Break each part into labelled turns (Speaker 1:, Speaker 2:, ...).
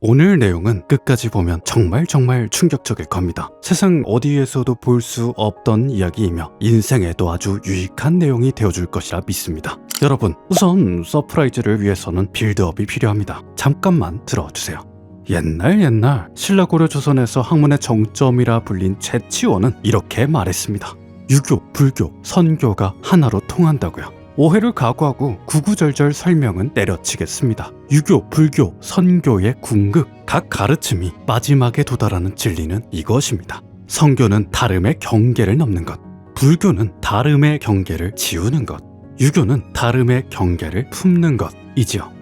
Speaker 1: 오늘 내용은 끝까지 보면 정말 충격적일 겁니다. 세상 어디에서도 볼 수 없던 이야기이며 인생에도 아주 유익한 내용이 되어줄 것이라 믿습니다. 여러분, 우선 서프라이즈를 위해서는 빌드업이 필요합니다. 잠깐만 들어주세요. 옛날 신라고려 조선에서 학문의 정점이라 불린 최치원은 이렇게 말했습니다. 유교, 불교, 선교가 하나로 통한다고요. 오해를 각오하고 구구절절 설명은 때려치겠습니다. 유교, 불교, 선교의 궁극, 각 가르침이 마지막에 도달하는 진리는 이것입니다. 선교는 다름의 경계를 넘는 것, 불교는 다름의 경계를 지우는 것, 유교는 다름의 경계를 품는 것이지요.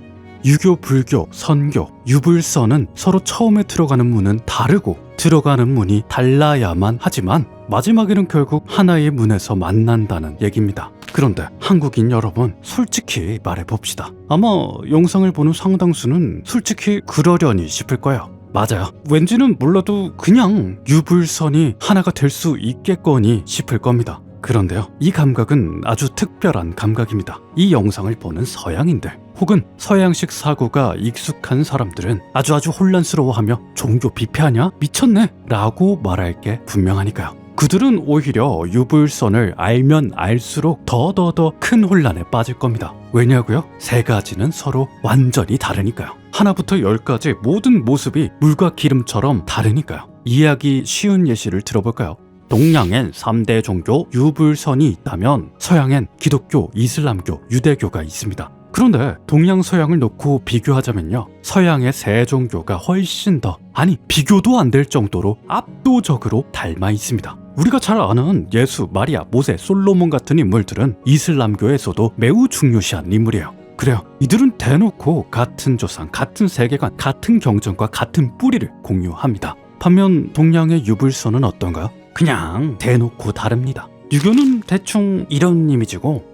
Speaker 1: 유교, 불교, 선교, 유불선은 서로 처음에 들어가는 문은 다르고 들어가는 문이 달라야만 하지만 마지막에는 결국 하나의 문에서 만난다는 얘기입니다. 그런데 한국인 여러분, 솔직히 말해봅시다. 아마 영상을 보는 상당수는 솔직히 그러려니 싶을 거예요. 맞아요. 왠지는 몰라도 그냥 유불선이 하나가 될 수 있겠거니 싶을 겁니다. 그런데요, 이 감각은 아주 특별한 감각입니다. 이 영상을 보는 서양인들 혹은 서양식 사고가 익숙한 사람들은 아주 혼란스러워하며 종교 비패하냐? 미쳤네? 라고 말할 게 분명하니까요. 그들은 오히려 유불선을 알면 알수록 더 큰 혼란에 빠질 겁니다. 왜냐고요? 세 가지는 서로 완전히 다르니까요. 하나부터 10까지 모든 모습이 물과 기름처럼 다르니까요. 이해하기 쉬운 예시를 들어볼까요? 동양엔 3대 종교 유불선이 있다면 서양엔 기독교, 이슬람교, 유대교가 있습니다. 그런데 동양 서양을 놓고 비교하자면요, 서양의 세 종교가 훨씬 더, 아니 비교도 안 될 정도로 압도적으로 닮아 있습니다. 우리가 잘 아는 예수, 마리아, 모세, 솔로몬 같은 인물들은 이슬람교에서도 매우 중요시한 인물이에요. 그래요, 이들은 대놓고 같은 조상, 같은 세계관, 같은 경전과 같은 뿌리를 공유합니다. 반면 동양의 유불선은 어떤가요? 그냥 대놓고 다릅니다. 유교는 대충 이런 이미지고,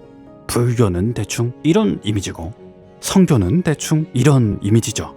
Speaker 1: 불교는 대충 이런 이미지고, 선교는 대충 이런 이미지죠.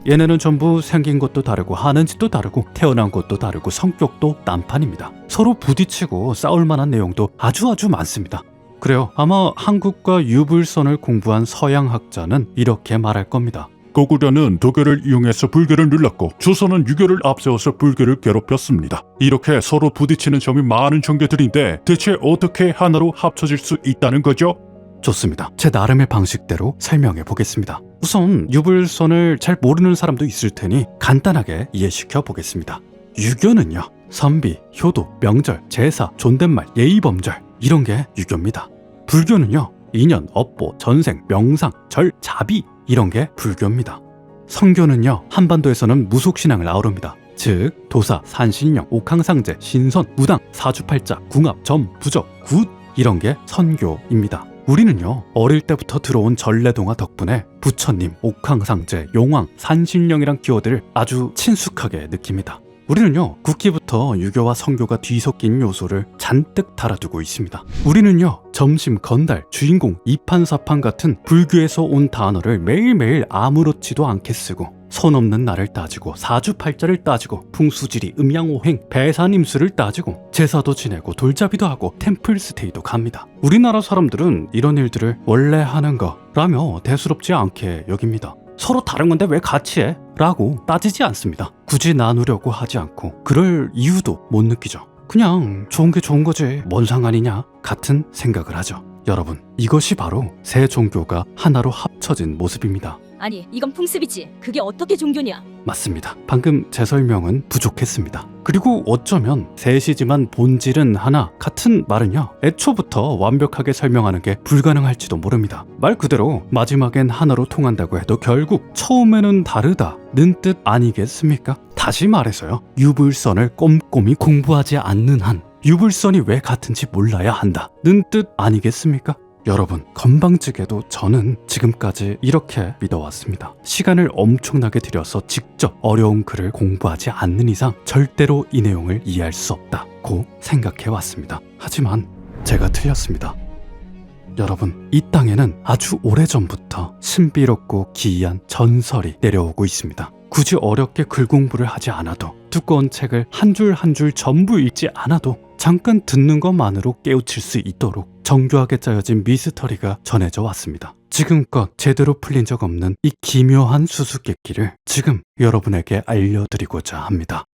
Speaker 1: 얘네는 전부 생긴 것도 다르고 하는 짓도 다르고 태어난 것도 다르고 성격도 딴판입니다. 서로 부딪히고 싸울 만한 내용도 아주 많습니다. 그래요, 아마 한국과 유불선을 공부한 서양 학자는 이렇게 말할 겁니다.
Speaker 2: 고구려는 도교를 이용해서 불교를 눌렀고 조선은 유교를 앞세워서 불교를 괴롭혔습니다. 이렇게 서로 부딪히는 점이 많은 종교들인데 대체 어떻게 하나로 합쳐질 수 있다는 거죠?
Speaker 1: 좋습니다. 제 나름의 방식대로 설명해 보겠습니다. 우선 유불선을 잘 모르는 사람도 있을 테니 간단하게 이해시켜 보겠습니다. 유교는요, 선비, 효도, 명절, 제사, 존댓말, 예의범절 이런 게 유교입니다. 불교는요, 인연, 업보, 전생, 명상, 절, 자비 이런 게 불교입니다. 선교는요, 한반도에서는 무속신앙을 아우릅니다. 즉 도사, 산신령, 옥황상제, 신선, 무당, 사주팔자, 궁합, 점, 부적, 굿 이런 게 선교입니다. 우리는요, 어릴 때부터 들어온 전래동화 덕분에 부처님, 옥황상제, 용왕, 산신령이란 키워드를 아주 친숙하게 느낍니다. 우리는요, 국기부터 유교와 선교가 뒤섞인 요소를 잔뜩 달아두고 있습니다. 우리는요, 점심, 건달, 주인공, 이판사판 같은 불교에서 온 단어를 매일매일 아무렇지도 않게 쓰고 손 없는 날을 따지고 사주팔자를 따지고 풍수지리, 음양오행, 배산임수를 따지고 제사도 지내고 돌잡이도 하고 템플스테이도 갑니다. 우리나라 사람들은 이런 일들을 원래 하는 거라며 대수롭지 않게 여깁니다. 서로 다른 건데 왜 같이 해? 라고 따지지 않습니다. 굳이 나누려고 하지 않고 그럴 이유도 못 느끼죠. 그냥 좋은 게 좋은 거지 뭔 상관이냐 같은 생각을 하죠. 여러분, 이것이 바로 세 종교가 하나로 합쳐진 모습입니다.
Speaker 3: 아니, 이건 풍습이지. 그게 어떻게 종교냐?
Speaker 1: 맞습니다. 방금 제 설명은 부족했습니다. 그리고 어쩌면 셋이지만 본질은 하나 같은 말은요, 애초부터 완벽하게 설명하는 게 불가능할지도 모릅니다. 말 그대로 마지막엔 하나로 통한다고 해도 결국 처음에는 다르다는 뜻 아니겠습니까? 다시 말해서요, 유불선을 꼼꼼히 공부하지 않는 한 유불선이 왜 같은지 몰라야 한다는 뜻 아니겠습니까? 여러분, 건방지게도 저는 지금까지 이렇게 믿어왔습니다. 시간을 엄청나게 들여서 직접 어려운 글을 공부하지 않는 이상 절대로 이 내용을 이해할 수 없다고 생각해왔습니다. 하지만 제가 틀렸습니다. 여러분, 이 땅에는 아주 오래전부터 신비롭고 기이한 전설이 내려오고 있습니다. 굳이 어렵게 글 공부를 하지 않아도, 두꺼운 책을 한 줄 한 줄 전부 읽지 않아도 잠깐 듣는 것만으로 깨우칠 수 있도록 정교하게 짜여진 미스터리가 전해져 왔습니다. 지금껏 제대로 풀린 적 없는 이 기묘한 수수께끼를 지금 여러분에게 알려드리고자 합니다.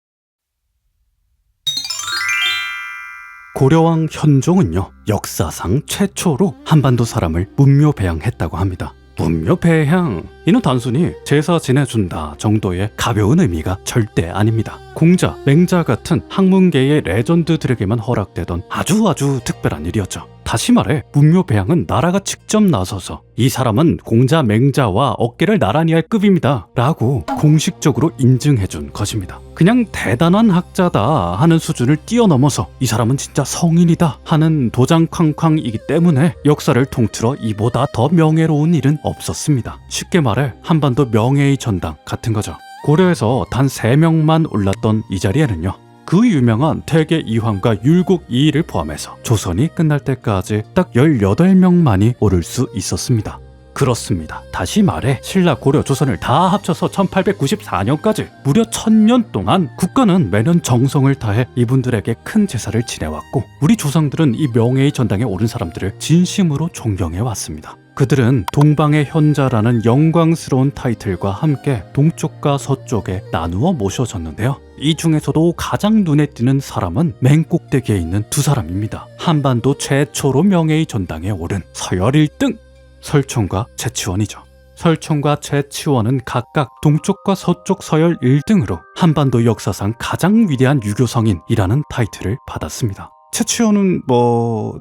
Speaker 1: 고려왕 현종은요, 역사상 최초로 한반도 사람을 문묘배양했다고 합니다. 문묘배양, 이는 단순히 제사 지내준다 정도의 가벼운 의미가 절대 아닙니다. 공자, 맹자 같은 학문계의 레전드들에게만 허락되던 아주 특별한 일이었죠. 다시 말해 문묘배양은 나라가 직접 나서서 이 사람은 공자, 맹자와 어깨를 나란히 할 급입니다 라고 공식적으로 인증해준 것입니다. 그냥 대단한 학자다 하는 수준을 뛰어넘어서 이 사람은 진짜 성인이다 하는 도장쾅쾅이기 때문에 역사를 통틀어 이보다 더 명예로운 일은 없었습니다. 쉽게 말해 한반도 명예의 전당 같은 거죠. 고려에서 단 3명만 올랐던 이 자리에는요, 그 유명한 태계 이황과 율곡 이이를 포함해서 조선이 끝날 때까지 딱 18명만이 오를 수 있었습니다. 그렇습니다. 다시 말해 신라, 고려, 조선을 다 합쳐서 1894년까지 무려 1000년 동안 국가는 매년 정성을 다해 이분들에게 큰 제사를 지내왔고, 우리 조상들은 이 명예의 전당에 오른 사람들을 진심으로 존경해왔습니다. 그들은 동방의 현자라는 영광스러운 타이틀과 함께 동쪽과 서쪽에 나누어 모셔졌는데요. 이 중에서도 가장 눈에 띄는 사람은 맨 꼭대기에 있는 두 사람입니다. 한반도 최초로 명예의 전당에 오른 서열 1등! 설총과 최치원이죠. 설총과 최치원은 각각 동쪽과 서쪽 서열 1등으로 한반도 역사상 가장 위대한 유교성인이라는 타이틀을 받았습니다. 최치원은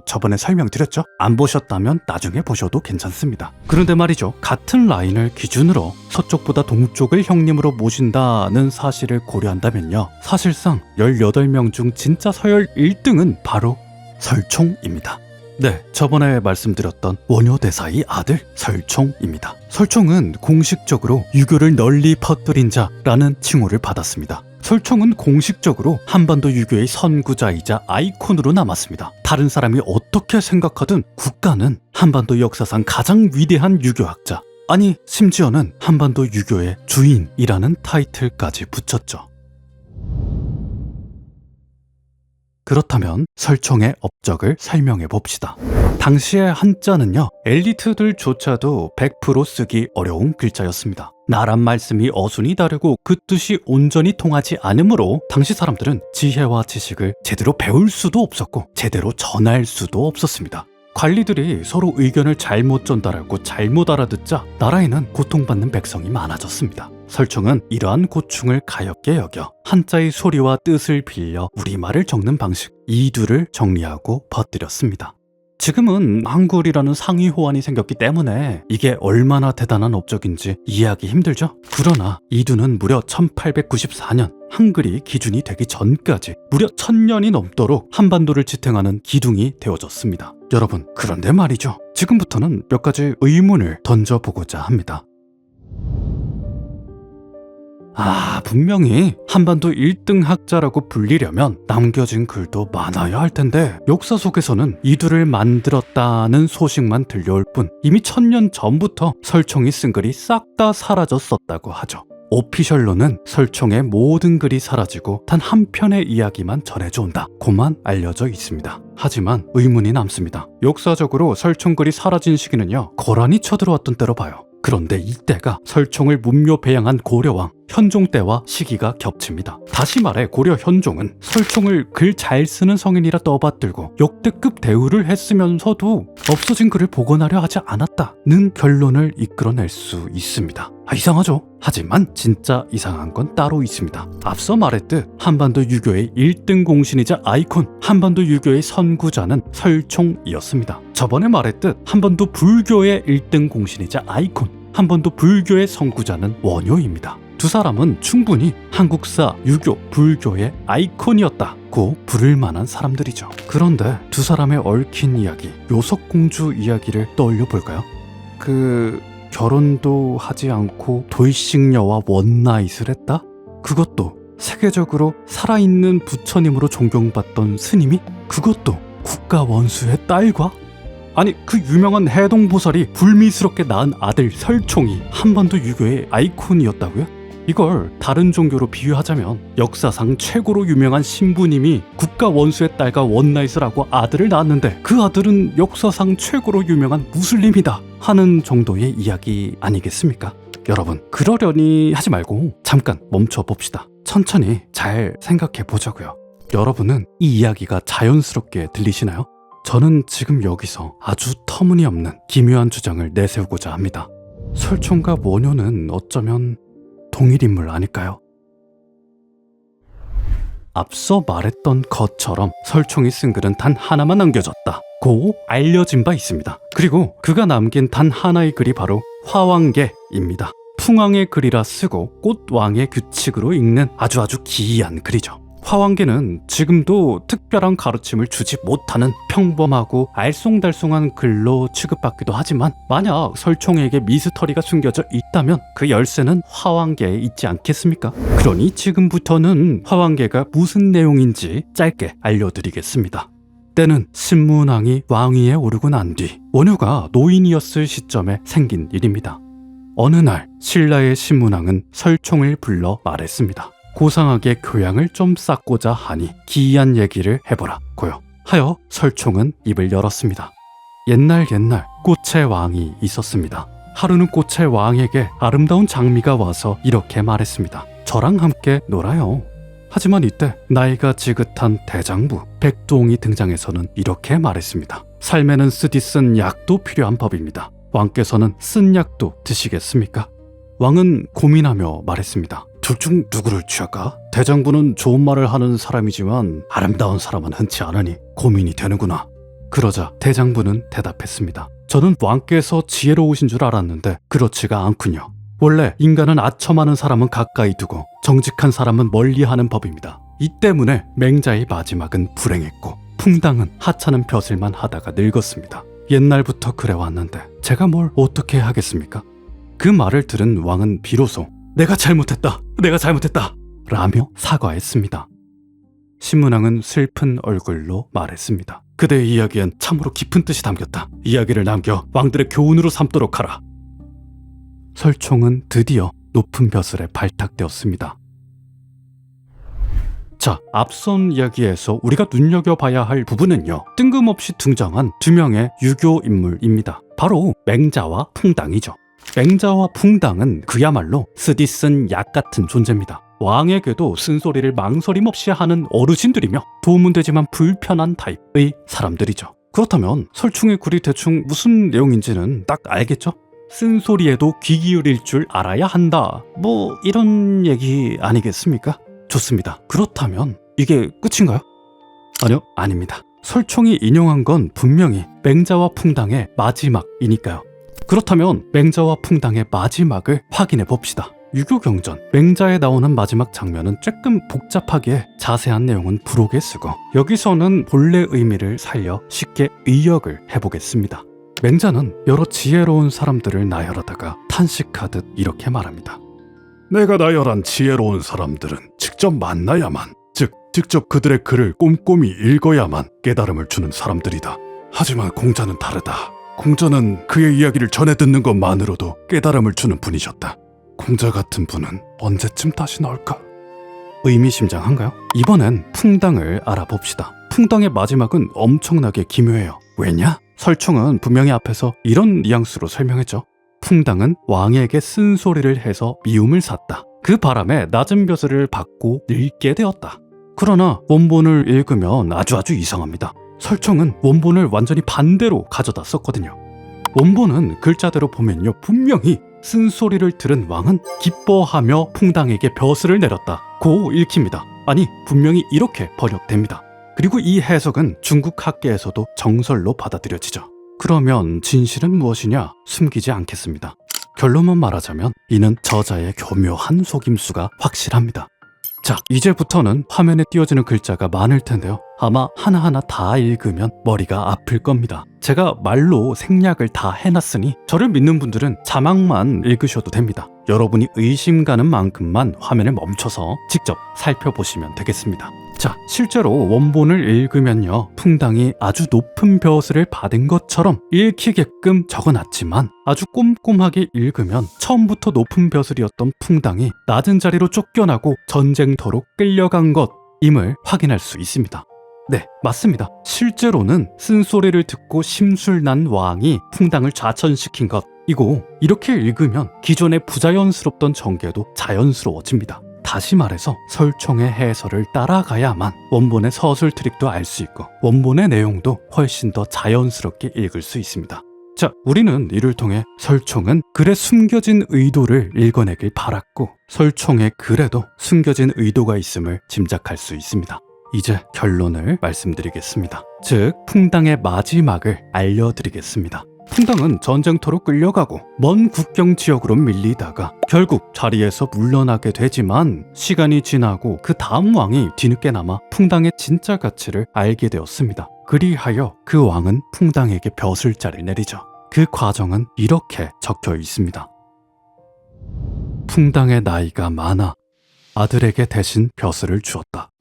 Speaker 1: 저번에 설명드렸죠? 안 보셨다면 나중에 보셔도 괜찮습니다. 그런데 말이죠, 같은 라인을 기준으로 서쪽보다 동쪽을 형님으로 모신다는 사실을 고려한다면요, 사실상 18명 중 진짜 서열 1등은 바로 설총입니다. 네, 저번에 말씀드렸던 원효대사의 아들 설총입니다. 설총은 공식적으로 유교를 널리 퍼뜨린 자라는 칭호를 받았습니다. 설총은 공식적으로 한반도 유교의 선구자이자 아이콘으로 남았습니다. 다른 사람이 어떻게 생각하든 국가는 한반도 역사상 가장 위대한 유교학자, 아니 심지어는 한반도 유교의 주인이라는 타이틀까지 붙였죠. 그렇다면 설총의 업적을 설명해 봅시다. 당시의 한자는요, 엘리트들조차도 100% 쓰기 어려운 글자였습니다. 나란 말씀이 어순이 다르고 그 뜻이 온전히 통하지 않으므로 당시 사람들은 지혜와 지식을 제대로 배울 수도 없었고 제대로 전할 수도 없었습니다. 관리들이 서로 의견을 잘못 전달하고 잘못 알아듣자 나라에는 고통받는 백성이 많아졌습니다. 설총은 이러한 고충을 가엾게 여겨 한자의 소리와 뜻을 빌려 우리말을 적는 방식 이두를 정리하고 퍼뜨렸습니다. 지금은 한글이라는 상위 호환이 생겼기 때문에 이게 얼마나 대단한 업적인지 이해하기 힘들죠? 그러나 이두는 무려 1894년 한글이 기준이 되기 전까지 무려 1000년이 넘도록 한반도를 지탱하는 기둥이 되어졌습니다. 여러분, 그런데 말이죠, 지금부터는 몇 가지 의문을 던져보고자 합니다. 분명히 한반도 1등 학자라고 불리려면 남겨진 글도 많아야 할 텐데 역사 속에서는 이두를 만들었다는 소식만 들려올 뿐 이미 1000년 전부터 설총이 쓴 글이 싹 다 사라졌었다고 하죠. 오피셜로는 설총의 모든 글이 사라지고 단 한 편의 이야기만 전해져 온다, 고만 알려져 있습니다. 하지만 의문이 남습니다. 역사적으로 설총 글이 사라진 시기는요, 거란이 쳐들어왔던 때로 봐요. 그런데 이때가 설총을 문묘배양한 고려왕 현종 때와 시기가 겹칩니다. 다시 말해 고려 현종은 설총을 글 잘 쓰는 성인이라 떠받들고 역대급 대우를 했으면서도 없어진 글을 복원하려 하지 않았다는 결론을 이끌어낼 수 있습니다. 이상하죠? 하지만 진짜 이상한 건 따로 있습니다. 앞서 말했듯 한반도 유교의 1등 공신이자 아이콘, 한반도 유교의 선구자는 설총이었습니다. 저번에 말했듯 한반도 불교의 1등 공신이자 아이콘, 한반도 불교의 선구자는 원효입니다. 두 사람은 충분히 한국사 유교, 불교의 아이콘이었다고 부를 만한 사람들이죠. 그런데 두 사람의 얽힌 이야기, 요석공주 이야기를 떠올려 볼까요? 결혼도 하지 않고 돌싱녀와 원나잇을 했다? 그것도 세계적으로 살아있는 부처님으로 존경받던 스님이? 그것도 국가 원수의 딸과? 아니, 그 유명한 해동보살이 불미스럽게 낳은 아들 설총이 한반도 유교의 아이콘이었다고요? 이걸 다른 종교로 비유하자면 역사상 최고로 유명한 신부님이 국가 원수의 딸과 원나잇을 하고 아들을 낳았는데 그 아들은 역사상 최고로 유명한 무슬림이다 하는 정도의 이야기 아니겠습니까? 여러분, 그러려니 하지 말고 잠깐 멈춰 봅시다. 천천히 잘 생각해 보자고요. 여러분은 이 이야기가 자연스럽게 들리시나요? 저는 지금 여기서 아주 터무니없는 기묘한 주장을 내세우고자 합니다. 설총과 모녀는 어쩌면 동일인물 아닐까요? 앞서 말했던 것처럼 설총이 쓴 글은 단 하나만 남겨졌다 고 알려진 바 있습니다. 그리고 그가 남긴 단 하나의 글이 바로 화왕계입니다. 풍왕의 글이라 쓰고 꽃왕의 규칙으로 읽는 아주 기이한 글이죠. 화왕계는 지금도 특별한 가르침을 주지 못하는 평범하고 알쏭달쏭한 글로 취급받기도 하지만 만약 설총에게 미스터리가 숨겨져 있다면 그 열쇠는 화왕계에 있지 않겠습니까? 그러니 지금부터는 화왕계가 무슨 내용인지 짧게 알려드리겠습니다. 때는 신문왕이 왕위에 오르고 난 뒤 원효가 노인이었을 시점에 생긴 일입니다. 어느 날 신라의 신문왕은 설총을 불러 말했습니다. 고상하게 교양을 좀 쌓고자 하니 기이한 얘기를 해보라고요 하여 설총은 입을 열었습니다. 옛날 꽃의 왕이 있었습니다. 하루는 꽃의 왕에게 아름다운 장미가 와서 이렇게 말했습니다. 저랑 함께 놀아요. 하지만 이때 나이가 지긋한 대장부 백두옹이 등장해서는 이렇게 말했습니다. 삶에는 쓰디 쓴 약도 필요한 법입니다. 왕께서는 쓴 약도 드시겠습니까? 왕은 고민하며 말했습니다. 둘 중 누구를 취할까? 대장부는 좋은 말을 하는 사람이지만 아름다운 사람은 흔치 않으니 고민이 되는구나. 그러자 대장부는 대답했습니다. 저는 왕께서 지혜로우신 줄 알았는데 그렇지가 않군요. 원래 인간은 아첨하는 사람은 가까이 두고 정직한 사람은 멀리하는 법입니다. 이 때문에 맹자의 마지막은 불행했고 풍당은 하찮은 벼슬만 하다가 늙었습니다. 옛날부터 그래왔는데 제가 뭘 어떻게 하겠습니까? 그 말을 들은 왕은 비로소 내가 잘못했다 라며 사과했습니다. 신문왕은 슬픈 얼굴로 말했습니다. 그대의 이야기엔 참으로 깊은 뜻이 담겼다. 이야기를 남겨 왕들의 교훈으로 삼도록 하라. 설총은 드디어 높은 벼슬에 발탁되었습니다. 자, 앞선 이야기에서 우리가 눈여겨봐야 할 부분은요, 뜬금없이 등장한 두 명의 유교 인물입니다. 바로 맹자와 풍당이죠. 맹자와 풍당은 그야말로 쓰디 쓴 약 같은 존재입니다. 왕에게도 쓴소리를 망설임 없이 하는 어르신들이며 도움은 되지만 불편한 타입의 사람들이죠. 그렇다면 설총의 글이 대충 무슨 내용인지는 딱 알겠죠? 쓴소리에도 귀 기울일 줄 알아야 한다, 뭐 이런 얘기 아니겠습니까? 좋습니다. 그렇다면 이게 끝인가요? 아니요, 아닙니다. 설총이 인용한 건 분명히 맹자와 풍당의 마지막이니까요. 그렇다면 맹자와 풍당의 마지막을 확인해 봅시다. 유교경전, 맹자에 나오는 마지막 장면은 조금 복잡하기에 자세한 내용은 부록에 쓰고 여기서는 본래 의미를 살려 쉽게 의역을 해보겠습니다. 맹자는 여러 지혜로운 사람들을 나열하다가 탄식하듯 이렇게 말합니다.
Speaker 2: 내가 나열한 지혜로운 사람들은 직접 만나야만, 즉 직접 그들의 글을 꼼꼼히 읽어야만 깨달음을 주는 사람들이다. 하지만 공자는 다르다. 공자는 그의 이야기를 전해 듣는 것만으로도 깨달음을 주는 분이셨다. 공자 같은 분은 언제쯤 다시 나올까? 의미심장한가요? 이번엔 풍당을 알아봅시다. 풍당의 마지막은 엄청나게 기묘해요. 왜냐? 설총은 분명히 앞에서 이런 뉘앙스로 설명했죠. 풍당은 왕에게 쓴소리를 해서 미움을 샀다. 그 바람에 낮은 벼슬을 받고 늙게 되었다. 그러나 원본을 읽으면 아주 이상합니다. 설총은 원본을 완전히 반대로 가져다 썼거든요. 원본은 글자대로 보면요, 분명히 쓴소리를 들은 왕은 기뻐하며 풍당에게 벼슬을 내렸다 고 읽힙니다. 아니, 분명히 이렇게 번역됩니다. 그리고 이 해석은 중국 학계에서도 정설로 받아들여지죠. 그러면 진실은 무엇이냐? 숨기지 않겠습니다. 결론만 말하자면 이는 저자의 교묘한 속임수가 확실합니다. 자, 이제부터는 화면에 띄어지는 글자가 많을 텐데요. 아마 하나하나 다 읽으면 머리가 아플 겁니다. 제가 말로 생략을 다 해놨으니 저를 믿는 분들은 자막만 읽으셔도 됩니다. 여러분이 의심 가는 만큼만 화면을 멈춰서 직접 살펴보시면 되겠습니다.
Speaker 1: 자, 실제로 원본을 읽으면요, 풍당이 아주 높은 벼슬을 받은 것처럼 읽히게끔 적어놨지만 아주 꼼꼼하게 읽으면 처음부터 높은 벼슬이었던 풍당이 낮은 자리로 쫓겨나고 전쟁터로 끌려간 것임을 확인할 수 있습니다. 네, 맞습니다. 실제로는 쓴소리를 듣고 심술난 왕이 풍당을 좌천시킨 것이고, 이렇게 읽으면 기존의 부자연스럽던 전개도 자연스러워집니다. 다시 말해서 설총의 해설을 따라가야만 원본의 서술 트릭도 알 수 있고 원본의 내용도 훨씬 더 자연스럽게 읽을 수 있습니다. 자, 우리는 이를 통해 설총은 글에 숨겨진 의도를 읽어내길 바랐고, 설총의 글에도 숨겨진 의도가 있음을 짐작할 수 있습니다. 이제 결론을 말씀드리겠습니다. 즉, 풍당의 마지막을 알려드리겠습니다. 풍당은 전쟁터로 끌려가고 먼 국경 지역으로 밀리다가 결국 자리에서 물러나게 되지만, 시간이 지나고 그 다음 왕이 뒤늦게나마 풍당의 진짜 가치를 알게 되었습니다. 그리하여 그 왕은 풍당에게 벼슬자를 내리죠. 그 과정은 이렇게 적혀 있습니다. 풍당의 나이가 많아 아들에게 대신 벼슬을 주었다.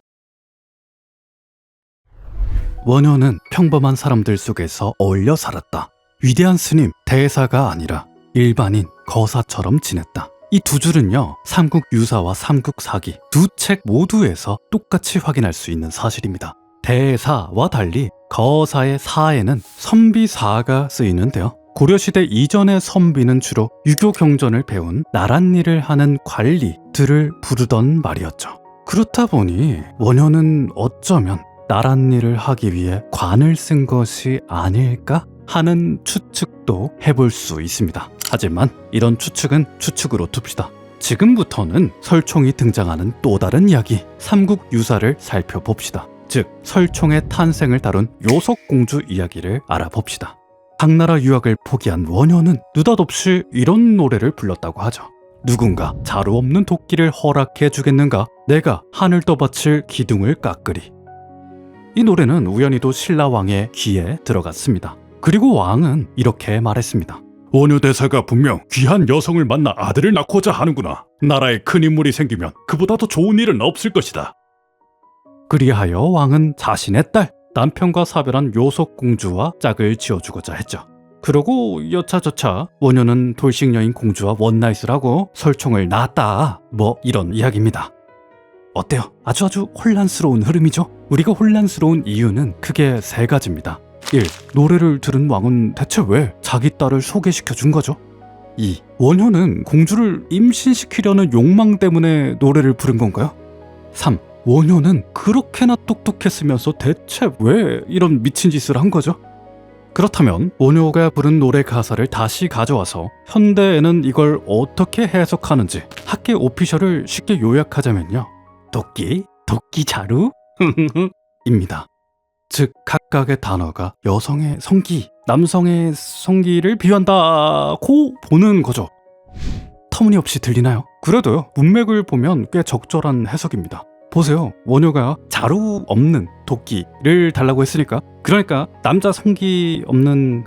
Speaker 1: 원효는 평범한 사람들 속에서 어울려 살았다. 위대한 스님, 대사가 아니라 일반인, 거사처럼 지냈다. 이 두 줄은요, 삼국유사와 삼국사기 두 책 모두에서 똑같이 확인할 수 있는 사실입니다. 대사와 달리 거사의 사에는 선비사가 쓰이는데요, 고려시대 이전의 선비는 주로 유교 경전을 배운 나랏일을 하는 관리들을 부르던 말이었죠. 그렇다 보니 원효는 어쩌면 나랏일을 하기 위해 관을 쓴 것이 아닐까 하는 추측도 해볼 수 있습니다. 하지만 이런 추측은 추측으로 둡시다. 지금부터는 설총이 등장하는 또 다른 이야기, 삼국유사를 살펴봅시다. 즉, 설총의 탄생을 다룬 요석공주 이야기를 알아봅시다. 당나라 유학을 포기한 원효는 느닷없이 이런 노래를 불렀다고 하죠. 누군가 자루 없는 도끼를 허락해 주겠는가? 내가 하늘 떠받칠 기둥을 깎으리. 이 노래는 우연히도 신라왕의 귀에 들어갔습니다. 그리고 왕은 이렇게 말했습니다.
Speaker 2: 원효 대사가 분명 귀한 여성을 만나 아들을 낳고자 하는구나. 나라에 큰 인물이 생기면 그보다 더 좋은 일은 없을 것이다.
Speaker 1: 그리하여 왕은 자신의 딸, 남편과 사별한 요석공주와 짝을 지어주고자 했죠. 그러고 여차저차 원효는 돌싱여인 공주와 원나잇을 하고 설총을 낳았다, 뭐 이런 이야기입니다. 어때요? 아주 혼란스러운 흐름이죠? 우리가 혼란스러운 이유는 크게 세 가지입니다. 1. 노래를 들은 왕은 대체 왜 자기 딸을 소개시켜 준 거죠? 2. 원효는 공주를 임신시키려는 욕망 때문에 노래를 부른 건가요? 3. 원효는 그렇게나 똑똑했으면서 대체 왜 이런 미친 짓을 한 거죠? 그렇다면 원효가 부른 노래 가사를 다시 가져와서 현대에는 이걸 어떻게 해석하는지 학계 오피셜을 쉽게 요약하자면요, 도끼, 자루 입니다. 즉, 각각의 단어가 여성의 성기, 남성의 성기를 비유한다고 보는 거죠. 터무니없이 들리나요? 그래도요, 문맥을 보면 꽤 적절한 해석입니다. 보세요, 원효가 자루 없는 도끼를 달라고 했으니까, 그러니까 남자 성기 없는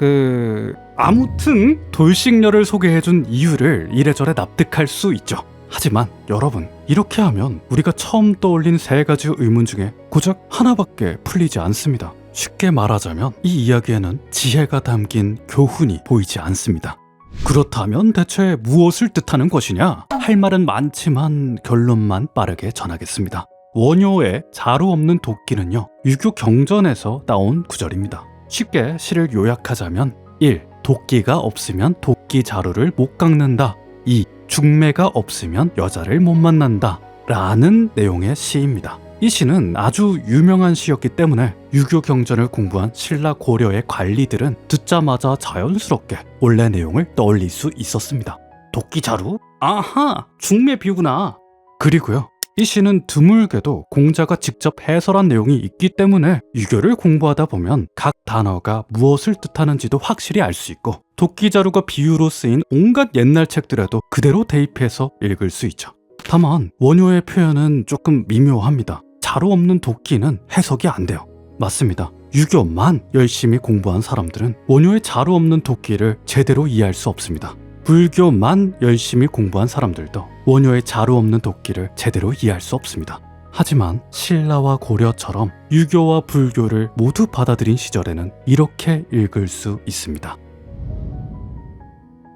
Speaker 1: 아무튼 돌싱녀를 소개해준 이유를 이래저래 납득할 수 있죠. 하지만 여러분, 이렇게 하면 우리가 처음 떠올린 세 가지 의문 중에 고작 하나밖에 풀리지 않습니다. 쉽게 말하자면 이 이야기에는 지혜가 담긴 교훈이 보이지 않습니다. 그렇다면 대체 무엇을 뜻하는 것이냐? 할 말은 많지만 결론만 빠르게 전하겠습니다. 원효의 자루 없는 도끼는요, 유교 경전에서 나온 구절입니다. 쉽게 시를 요약하자면 1. 도끼가 없으면 도끼 자루를 못 깎는다. 2. 중매가 없으면 여자를 못 만난다 라는 내용의 시입니다. 이 시는 아주 유명한 시였기 때문에 유교 경전을 공부한 신라 고려의 관리들은 듣자마자 자연스럽게 원래 내용을 떠올릴 수 있었습니다. 도끼 자루? 아하, 중매 비유구나. 그리고요, 이 시는 드물게도 공자가 직접 해설한 내용이 있기 때문에 유교를 공부하다 보면 각 단어가 무엇을 뜻하는지도 확실히 알 수 있고, 도끼자루가 비유로 쓰인 온갖 옛날 책들에도 그대로 대입해서 읽을 수 있죠. 다만 원효의 표현은 조금 미묘합니다. 자루 없는 도끼는 해석이 안 돼요. 맞습니다. 유교만 열심히 공부한 사람들은 원효의 자루 없는 도끼를 제대로 이해할 수 없습니다. 불교만 열심히 공부한 사람들도 원효의 자루 없는 도끼를 제대로 이해할 수 없습니다. 하지만 신라와 고려처럼 유교와 불교를 모두 받아들인 시절에는 이렇게 읽을 수 있습니다.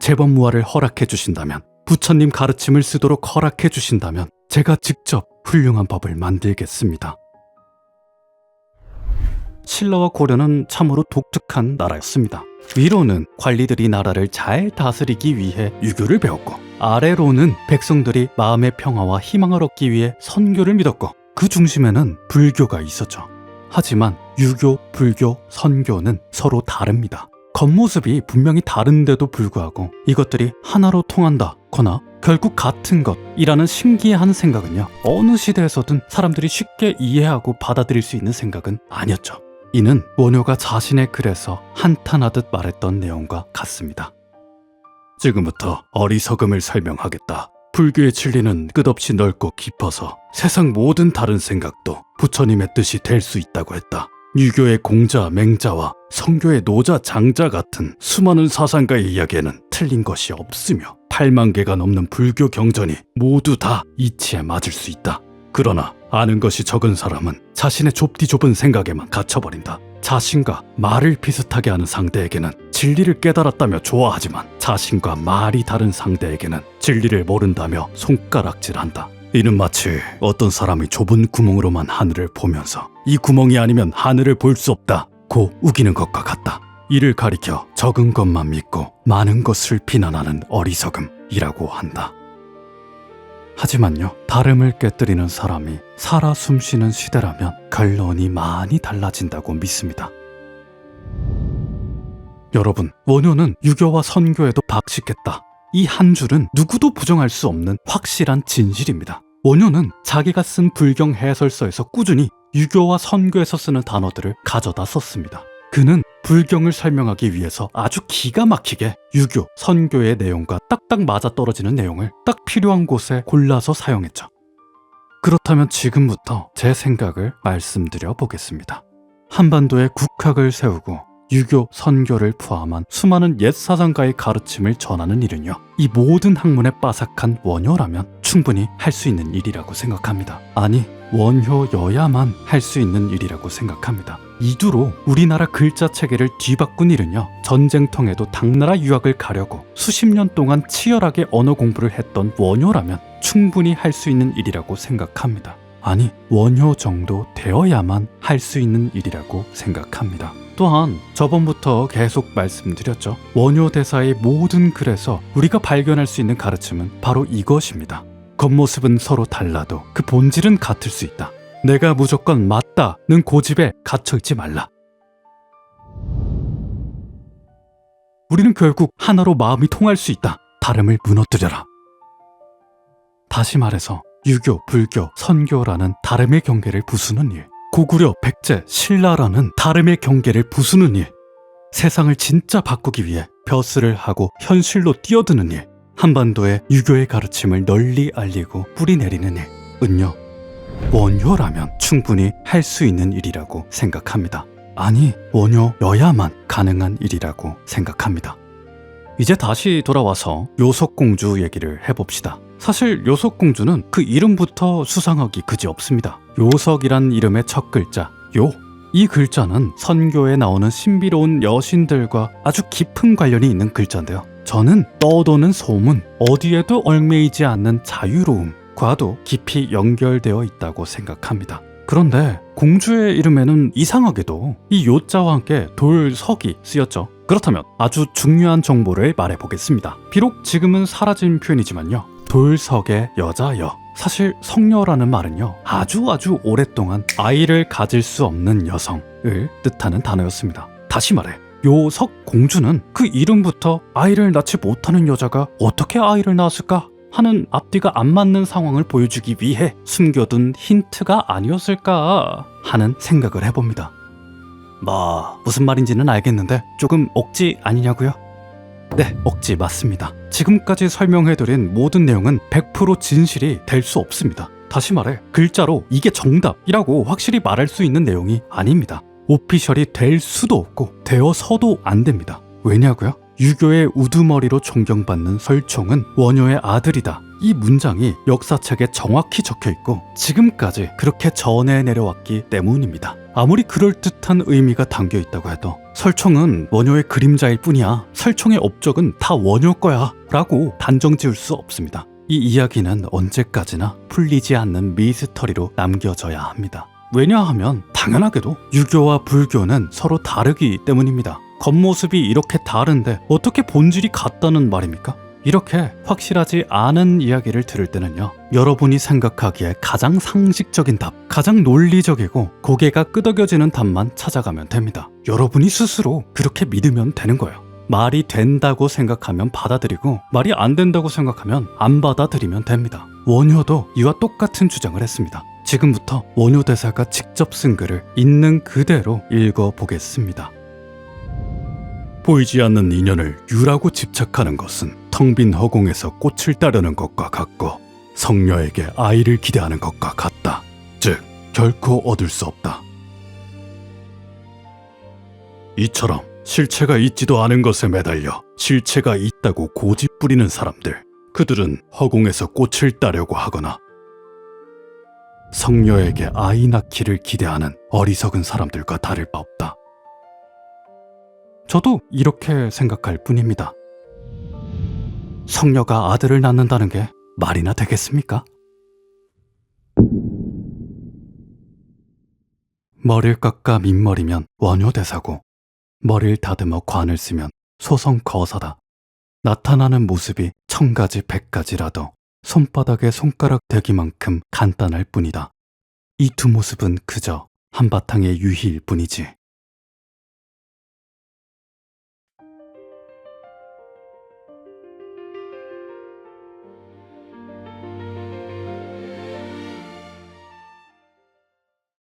Speaker 1: 재범무화를 허락해 주신다면, 부처님 가르침을 쓰도록 허락해 주신다면 제가 직접 훌륭한 법을 만들겠습니다. 신라와 고려는 참으로 독특한 나라였습니다. 위로는 관리들이 나라를 잘 다스리기 위해 유교를 배웠고, 아래로는 백성들이 마음의 평화와 희망을 얻기 위해 선교를 믿었고, 그 중심에는 불교가 있었죠. 하지만 유교, 불교, 선교는 서로 다릅니다. 겉모습이 분명히 다른데도 불구하고 이것들이 하나로 통한다거나 결국 같은 것이라는 신기한 생각은요, 어느 시대에서든 사람들이 쉽게 이해하고 받아들일 수 있는 생각은 아니었죠. 이는 원효가 자신의 글에서 한탄하듯 말했던 내용과 같습니다.
Speaker 2: 지금부터 어리석음을 설명하겠다. 불교의 진리는 끝없이 넓고 깊어서 세상 모든 다른 생각도 부처님의 뜻이 될 수 있다고 했다. 유교의 공자, 맹자와 성교의 노자, 장자 같은 수많은 사상가의 이야기에는 틀린 것이 없으며 8만 개가 넘는 불교 경전이 모두 다 이치에 맞을 수 있다. 그러나 아는 것이 적은 사람은 자신의 좁디 좁은 생각에만 갇혀버린다. 자신과 말을 비슷하게 하는 상대에게는 진리를 깨달았다며 좋아하지만 자신과 말이 다른 상대에게는 진리를 모른다며 손가락질한다. 이는 마치 어떤 사람이 좁은 구멍으로만 하늘을 보면서 이 구멍이 아니면 하늘을 볼 수 없다 고 우기는 것과 같다. 이를 가리켜 적은 것만 믿고 많은 것을 비난하는 어리석음이라고 한다. 하지만요, 다름을 깨뜨리는 사람이 살아 숨쉬는 시대라면 결론이 많이 달라진다고 믿습니다. 여러분, 원효는 유교와 선교에도 박식했다. 이 한 줄은 누구도 부정할 수 없는 확실한 진실입니다. 원효는 자기가 쓴 불경 해설서에서 꾸준히 유교와 선교에서 쓰는 단어들을 가져다 썼습니다. 그는 불경을 설명하기 위해서 아주 기가 막히게 유교, 선교의 내용과 딱딱 맞아떨어지는 내용을 딱 필요한 곳에 골라서 사용했죠. 그렇다면 지금부터 제 생각을 말씀드려 보겠습니다. 한반도에 국학을 세우고 유교, 선교를 포함한 수많은 옛 사상가의 가르침을 전하는 일은요, 이 모든 학문에 빠삭한 원효라면 충분히 할 수 있는 일이라고 생각합니다. 아니, 원효여야만 할 수 있는 일이라고 생각합니다. 이두로 우리나라 글자 체계를 뒤바꾼 일은요, 전쟁통에도 당나라 유학을 가려고 수십 년 동안 치열하게 언어 공부를 했던 원효라면 충분히 할 수 있는 일이라고 생각합니다. 아니, 원효 정도 되어야만 할 수 있는 일이라고 생각합니다. 또한 저번부터 계속 말씀드렸죠. 원효 대사의 모든 글에서 우리가 발견할 수 있는 가르침은 바로 이것입니다. 겉모습은 서로 달라도 그 본질은 같을 수 있다. 내가 무조건 맞다는 고집에 갇혀있지 말라. 우리는 결국 하나로 마음이 통할 수 있다. 다름을 무너뜨려라. 다시 말해서 유교, 불교, 선교라는 다름의 경계를 부수는 일, 고구려, 백제, 신라라는 다름의 경계를 부수는 일, 세상을 진짜 바꾸기 위해 벼슬을 하고 현실로 뛰어드는 일, 한반도의 유교의 가르침을 널리 알리고 뿌리내리는 일은요, 원효라면 충분히 할 수 있는 일이라고 생각합니다. 아니, 원효여야만 가능한 일이라고 생각합니다. 이제 다시 돌아와서 요석공주 얘기를 해봅시다. 사실 요석공주는 그 이름부터 수상하기 그지없습니다. 요석이란 이름의 첫 글자 요, 이 글자는 선교에 나오는 신비로운 여신들과 아주 깊은 관련이 있는 글자인데요, 저는 떠도는 소문, 어디에도 얽매이지 않는 자유로움과도 깊이 연결되어 있다고 생각합니다. 그런데 공주의 이름에는 이상하게도 이 요자와 함께 돌석이 쓰였죠. 그렇다면 아주 중요한 정보를 말해보겠습니다. 비록 지금은 사라진 표현이지만요, 돌석의 여자여, 사실 성녀라는 말은요, 아주 오랫동안 아이를 가질 수 없는 여성을 뜻하는 단어였습니다. 다시 말해, 요석 공주는 그 이름부터 아이를 낳지 못하는 여자가 어떻게 아이를 낳았을까 하는 앞뒤가 안 맞는 상황을 보여주기 위해 숨겨둔 힌트가 아니었을까 하는 생각을 해봅니다. 무슨 말인지는 알겠는데 조금 억지 아니냐고요? 네, 억지 맞습니다. 지금까지 설명해드린 모든 내용은 100% 진실이 될 수 없습니다. 다시 말해, 글자로 이게 정답이라고 확실히 말할 수 있는 내용이 아닙니다. 오피셜이 될 수도 없고 되어서도 안 됩니다. 왜냐고요? 유교의 우두머리로 존경받는 설총은 원효의 아들이다
Speaker 1: 이 문장이 역사책에 정확히 적혀 있고 지금까지 그렇게 전해 내려왔기 때문입니다. 아무리 그럴듯한 의미가 담겨 있다고 해도 설총은 원효의 그림자일 뿐이야. 설총의 업적은 다 원효 거야 라고 단정 지을 수 없습니다. 이 이야기는 언제까지나 풀리지 않는 미스터리로 남겨져야 합니다. 왜냐하면 당연하게도 유교와 불교는 서로 다르기 때문입니다. 겉모습이 이렇게 다른데 어떻게 본질이 같다는 말입니까? 이렇게 확실하지 않은 이야기를 들을 때는요, 여러분이 생각하기에 가장 상식적인 답, 가장 논리적이고 고개가 끄덕여지는 답만 찾아가면 됩니다. 여러분이 스스로 그렇게 믿으면 되는 거예요. 말이 된다고 생각하면 받아들이고 말이 안 된다고 생각하면 안 받아들이면 됩니다. 원효도 이와 똑같은 주장을 했습니다. 지금부터 원효 대사가 직접 쓴 글을 있는 그대로 읽어보겠습니다.
Speaker 2: 보이지 않는 인연을 유라고 집착하는 것은 텅 빈 허공에서 꽃을 따르는 것과 같고 성녀에게 아이를 기대하는 것과 같다. 즉 결코 얻을 수 없다. 이처럼 실체가 있지도 않은 것에 매달려 실체가 있다고 고집 부리는 사람들, 그들은 허공에서 꽃을 따려고 하거나 성녀에게 아이 낳기를 기대하는 어리석은 사람들과 다를 바 없다.
Speaker 1: 저도 이렇게 생각할 뿐입니다. 성녀가 아들을 낳는다는 게 말이나 되겠습니까? 머리를 깎아 민머리면 원효대사고 머리를 다듬어 관을 쓰면 소성거사다. 나타나는 모습이 1000가지 100가지라도 손바닥에 손가락 대기만큼 간단할 뿐이다. 이 두 모습은 그저 한바탕의 유희일 뿐이지